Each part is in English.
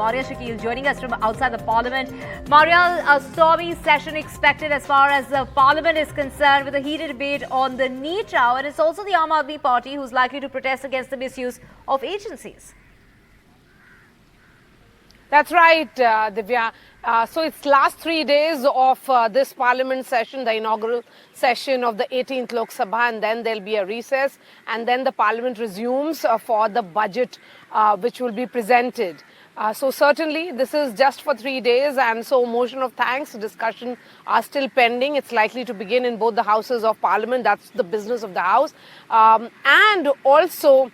Maurya Shakil joining us from outside the Parliament. Maurya, a stormy session expected as far as the Parliament is concerned, with a heated debate on the NEET row, and it's also the Aam Aadmi Party who's likely to protest against the misuse of agencies. That's right, Divya. So it's last 3 days of this Parliament session, the inaugural session of the 18th Lok Sabha, and then there'll be a recess, and then the Parliament resumes for the budget which will be presented. So certainly this is just for 3 days, and so motion of thanks, discussion are still pending. It's likely to begin in both the houses of Parliament. That's the business of the House. And also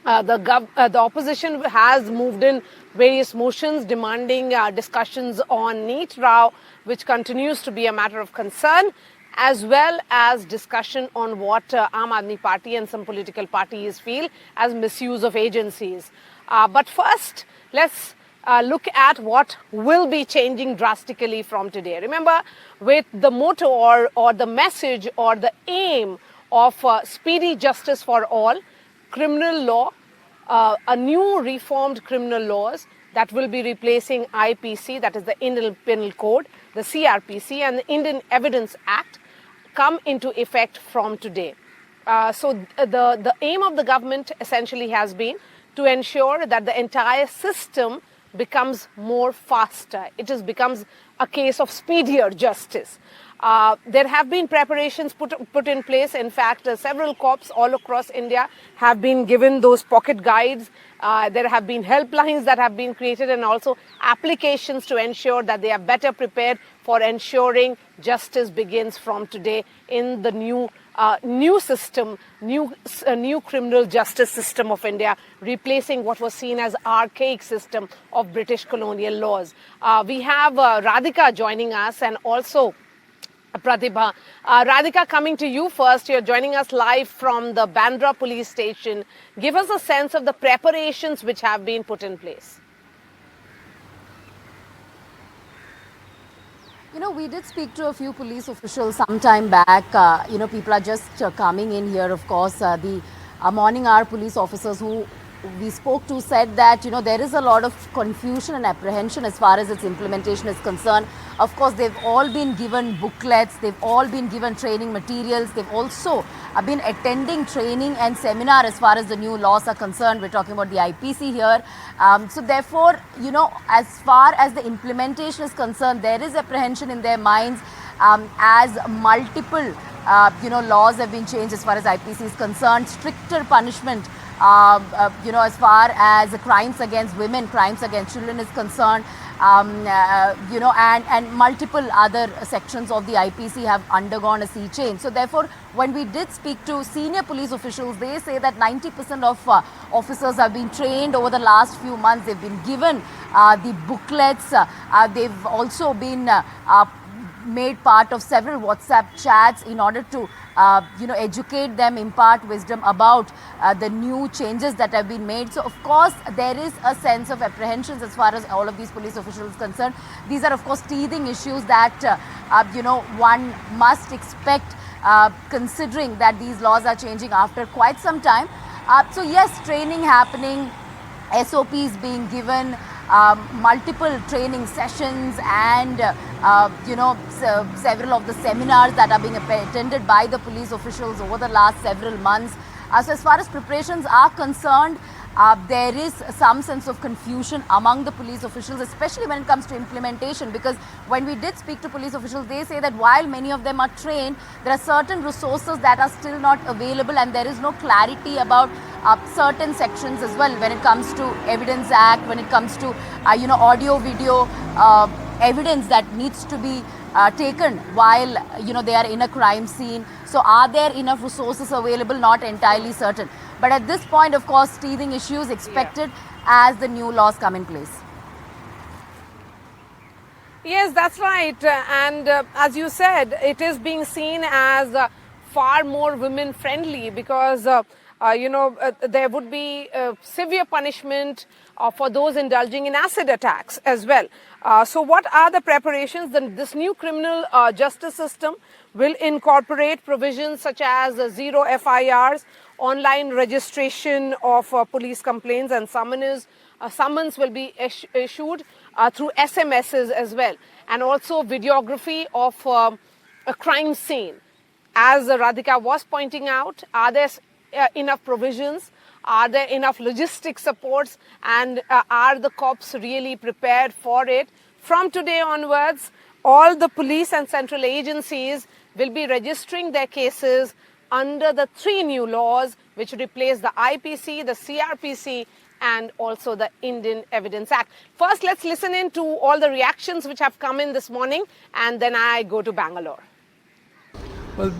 the opposition has moved in various motions demanding discussions on NEET row, which continues to be a matter of concern, as well as discussion on what Aam Aadmi Party and some political parties feel as misuse of agencies. But first, let's look at what will be changing drastically from today. Remember, with the motto or the message or the aim of speedy justice for all, criminal law, a new reformed criminal laws that will be replacing IPC, that is the Indian Penal Code, the CRPC and the Indian Evidence Act come into effect from today. So the aim of the government essentially has been to ensure that the entire system becomes more faster. It becomes a case of speedier justice. There have been preparations put in place. In fact, several cops all across India have been given those pocket guides. There have been helplines that have been created, and also applications to ensure that they are better prepared for ensuring justice begins from today in the new system, new criminal justice system of India, replacing what was seen as archaic system of British colonial laws. We have Radhika joining us, and also Pratibha. Radhika, coming to you first. You're joining us live from the Bandra police station. Give us a sense of the preparations which have been put in place. You know, we did speak to a few police officials some time back. People are just coming in here. Of course, the morning hour police officers who we spoke to said that, there is a lot of confusion and apprehension as far as its implementation is concerned. Of course, they've all been given booklets, they've all been given training materials, they've also been attending training and seminar as far as the new laws are concerned. We're talking about the IPC here. So therefore, as far as the implementation is concerned, there is apprehension in their minds as multiple, laws have been changed as far as IPC is concerned, stricter punishment as far as crimes against women, crimes against children is concerned, and multiple other sections of the IPC have undergone a sea change. So therefore, when we did speak to senior police officials, they say that 90% of officers have been trained over the last few months. They've been given the booklets. They've also been made part of several WhatsApp chats in order to educate them, impart wisdom about the new changes that have been made. So of course there is a sense of apprehensions as far as all of these police officials are concerned. These are of course teething issues that one must expect considering that these laws are changing after quite some time. So yes, training happening, SOPs being given, multiple training sessions, and several of the seminars that are being attended by the police officials over the last several months. So as far as preparations are concerned, there is some sense of confusion among the police officials, especially when it comes to implementation, because when we did speak to police officials, they say that while many of them are trained, there are certain resources that are still not available, and there is no clarity about certain sections as well when it comes to Evidence Act, when it comes to audio video evidence that needs to be taken while they are in a crime scene. So are there enough resources available? Not entirely certain. But at this point, of course, teething issues expected as the new laws come in place. Yes, that's right. And as you said, it is being seen as far more women friendly because there would be severe punishment for those indulging in acid attacks as well. So what are the preparations? This new criminal justice system will incorporate provisions such as zero FIRs, online registration of police complaints and summoners, a summons will be issued through SMSs as well, and also videography of a crime scene. As Radhika was pointing out, are there enough provisions? Are there enough logistic supports? And are the cops really prepared for it? From today onwards, all the police and central agencies will be registering their cases under the 3 new laws which replace the IPC, the CRPC and also the Indian Evidence Act. First, let's listen in to all the reactions which have come in this morning, and then I go to Bangalore. Well,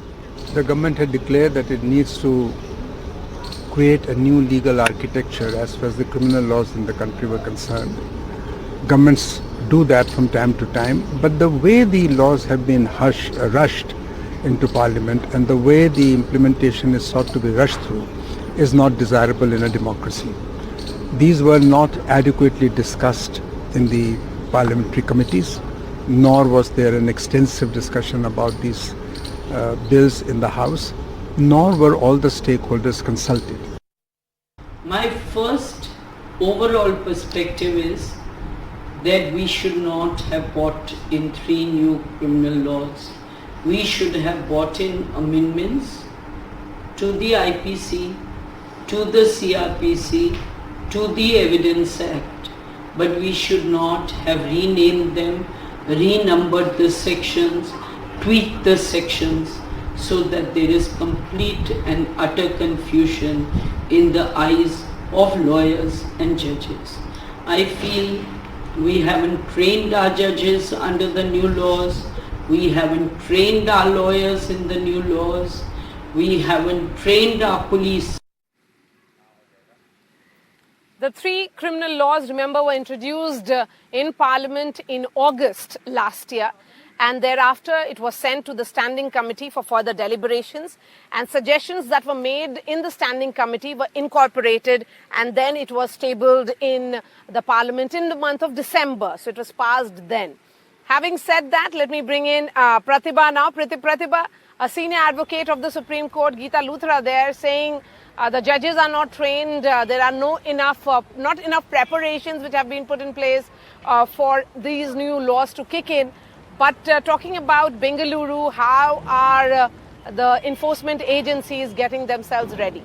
the government had declared that it needs to create a new legal architecture as far as the criminal laws in the country were concerned. Governments do that from time to time, but the way the laws have been rushed into Parliament and the way the implementation is sought to be rushed through is not desirable in a democracy. These were not adequately discussed in the parliamentary committees, nor was there an extensive discussion about these bills in the House, nor were all the stakeholders consulted. My first overall perspective is that we should not have brought in 3 new criminal laws. We should have brought in amendments to the IPC, to the CRPC, to the Evidence Act, but we should not have renamed them, renumbered the sections, tweaked the sections so that there is complete and utter confusion in the eyes of lawyers and judges. I feel we haven't trained our judges under the new laws, we haven't trained our lawyers in the new laws, we haven't trained our police. The 3 criminal laws, remember, were introduced in Parliament in August last year, and thereafter it was sent to the Standing Committee for further deliberations, and suggestions that were made in the Standing Committee were incorporated, and then it was tabled in the Parliament in the month of December, so it was passed then. Having said that, let me bring in Pratibha now. Pratibha, a senior advocate of the Supreme Court, Geeta Luthra there, saying the judges are not trained, there are not enough preparations which have been put in place for these new laws to kick in. But talking about Bengaluru, how are the enforcement agencies getting themselves ready?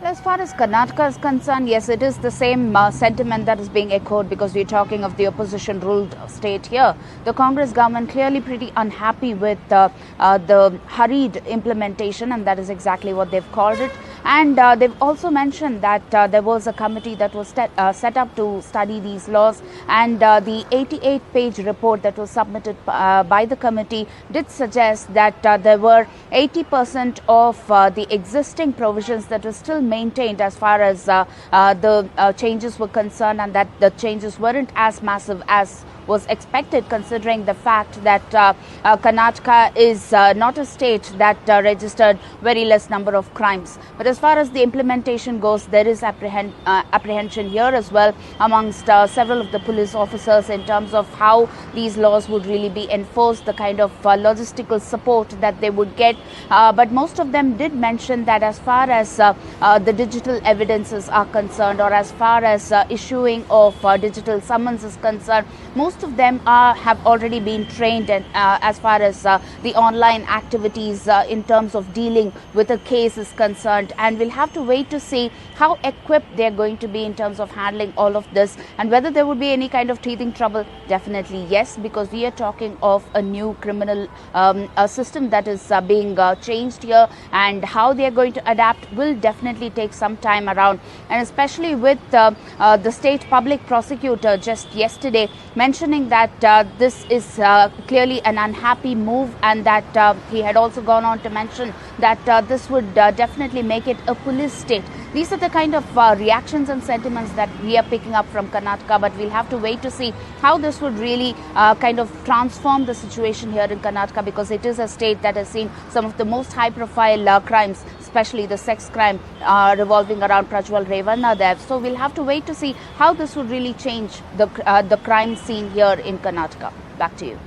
As far as Karnataka is concerned, yes, it is the same sentiment that is being echoed, because we're talking of the opposition-ruled state here. The Congress government clearly pretty unhappy with the hurried implementation, and that is exactly what they've called it. And they've also mentioned that there was a committee that was set up to study these laws, and the 88-page report that was submitted by the committee did suggest that there were 80% of the existing provisions that were still maintained as far as the changes were concerned, and that the changes weren't as massive as was expected, considering the fact that Karnataka is not a state that registered very less number of crimes. But as far as the implementation goes, there is apprehension here as well amongst several of the police officers in terms of how these laws would really be enforced, the kind of logistical support that they would get. But most of them did mention that as far as the digital evidences are concerned, or as far as issuing of digital summons is concerned, most of them have already been trained, and as far as the online activities in terms of dealing with a case is concerned. And we'll have to wait to see how equipped they're going to be in terms of handling all of this, and whether there would be any kind of teething trouble. Definitely yes, because we are talking of a new criminal system that is being changed here, and how they are going to adapt will definitely take some time around. And especially with the state public prosecutor just yesterday mentioning that this is clearly an unhappy move, and that he had also gone on to mention that this would definitely make it a police state. These are the kind of reactions and sentiments that we are picking up from Karnataka, but we'll have to wait to see how this would really kind of transform the situation here in Karnataka, because it is a state that has seen some of the most high-profile crimes, especially the sex crime revolving around Prajwal Revanna there. So we'll have to wait to see how this would really change the crime scene here in Karnataka. Back to you.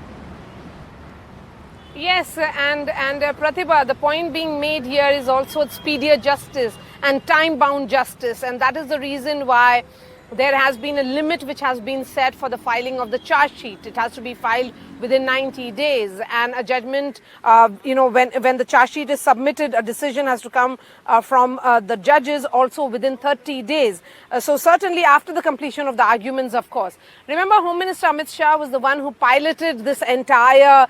Yes, and Pratibha, the point being made here is also speedier justice and time-bound justice, and that is the reason why there has been a limit which has been set for the filing of the charge sheet. It has to be filed within 90 days, and a judgment, when the charge sheet is submitted, a decision has to come from the judges also within 30 days. So certainly after the completion of the arguments, of course. Remember, Home Minister Amit Shah was the one who piloted this entire,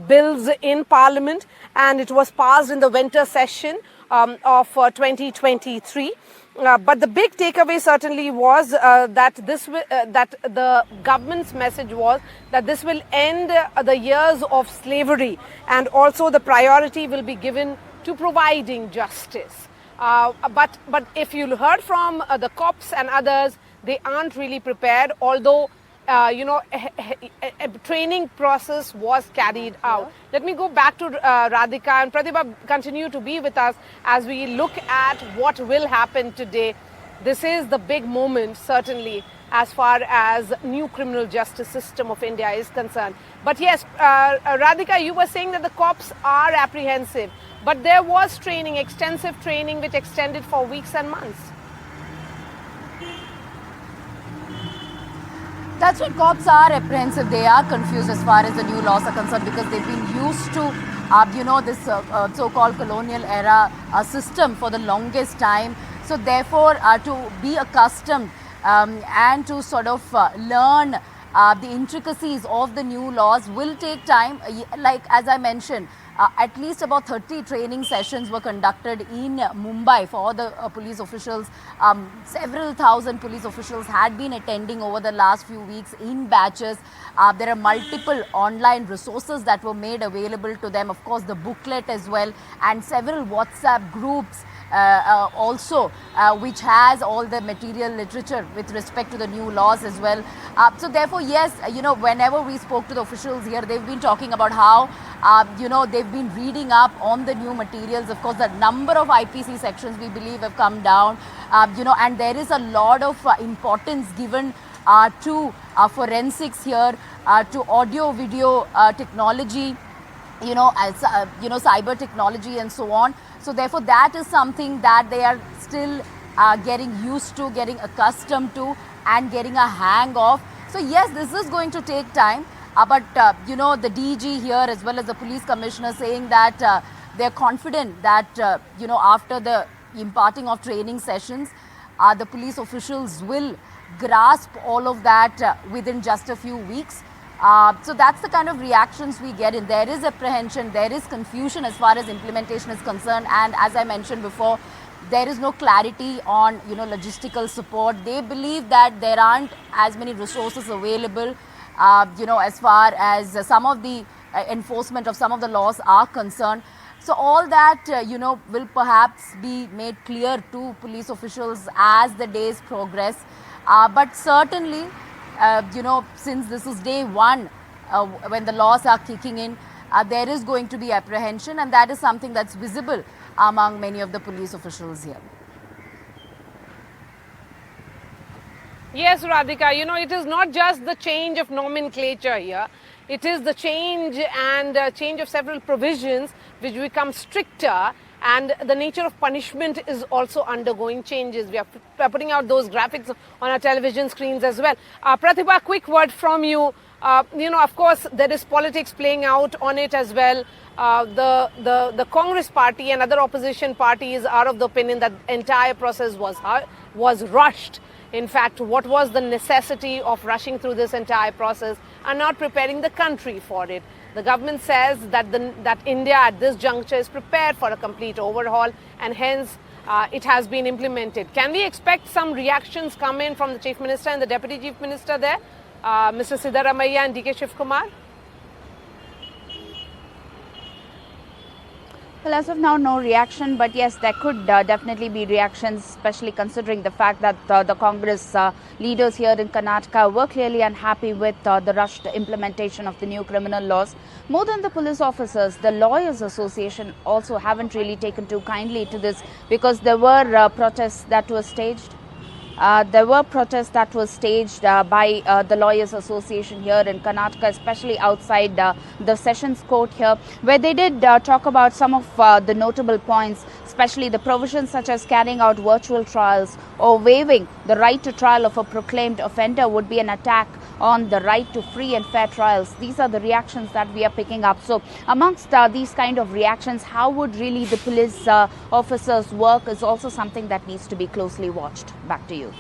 bills in Parliament, and it was passed in the winter session of 2023. But the big takeaway certainly was that the government's message was that this will end the years of slavery, and also the priority will be given to providing justice. But if you heard from the cops and others, they aren't really prepared, although a training process was carried out. Let me go back to Radhika, and Pratibha, continue to be with us as we look at what will happen today. This is the big moment, certainly, as far as new criminal justice system of India is concerned. But yes, Radhika, you were saying that the cops are apprehensive, but there was training, extensive training, which extended for weeks and months. That's what cops are apprehensive. They are confused as far as the new laws are concerned, because they've been used to, this so-called colonial-era system for the longest time. So therefore, to be accustomed and to sort of learn the intricacies of the new laws will take time. Like as I mentioned, at least about 30 training sessions were conducted in Mumbai for the police officials. Several thousand police officials had been attending over the last few weeks in batches. There are multiple online resources that were made available to them. Of course, the booklet as well, and several WhatsApp groups also, which has all the material literature with respect to the new laws as well. So therefore, yes, whenever we spoke to the officials here, they've been talking about how, they've been reading up on the new materials. Of course, the number of IPC sections we believe have come down, and there is a lot of importance given to forensics here, to audio video technology, cyber technology and so on. So therefore, that is something that they are still getting used to, getting accustomed to, and getting a hang of. So yes, this is going to take time. But the DG here as well as the police commissioner saying that they're confident that after the imparting of training sessions, the police officials will grasp all of that within just a few weeks. So that's the kind of reactions we get in. There is apprehension, there is confusion as far as implementation is concerned, and as I mentioned before, there is no clarity on logistical support. They believe that there aren't as many resources available as far as some of the enforcement of some of the laws are concerned. So all that will perhaps be made clear to police officials as the days progress. But certainly, since this is day one, when the laws are kicking in, there is going to be apprehension, and that is something that's visible among many of the police officials here. Yes, Radhika, it is not just the change of nomenclature here. It is the change of several provisions which become stricter, and the nature of punishment is also undergoing changes. We are putting out those graphics on our television screens as well. Pratibha, quick word from you. Of course, there is politics playing out on it as well. The Congress party and other opposition parties are of the opinion that the entire process was rushed. In fact, what was the necessity of rushing through this entire process and not preparing the country for it? The government says that India at this juncture is prepared for a complete overhaul, and hence it has been implemented. Can we expect some reactions come in from the Chief Minister and the Deputy Chief Minister there, Mr. Siddaramaiah and DK Shivkumar? Well, as of now, no reaction, but yes, there could definitely be reactions, especially considering the fact that the Congress leaders here in Karnataka were clearly unhappy with the rushed implementation of the new criminal laws. More than the police officers, the Lawyers Association also haven't really taken too kindly to this, because there were protests that were staged. There were protests that were staged by the Lawyers Association here in Karnataka, especially outside the Sessions Court here, where they did talk about some of the notable points, especially the provisions such as carrying out virtual trials or waiving the right to trial of a proclaimed offender would be an attack on the right to free and fair trials. These are the reactions that we are picking up. So amongst these kind of reactions, how would really the police officers work is also something that needs to be closely watched. Back to you.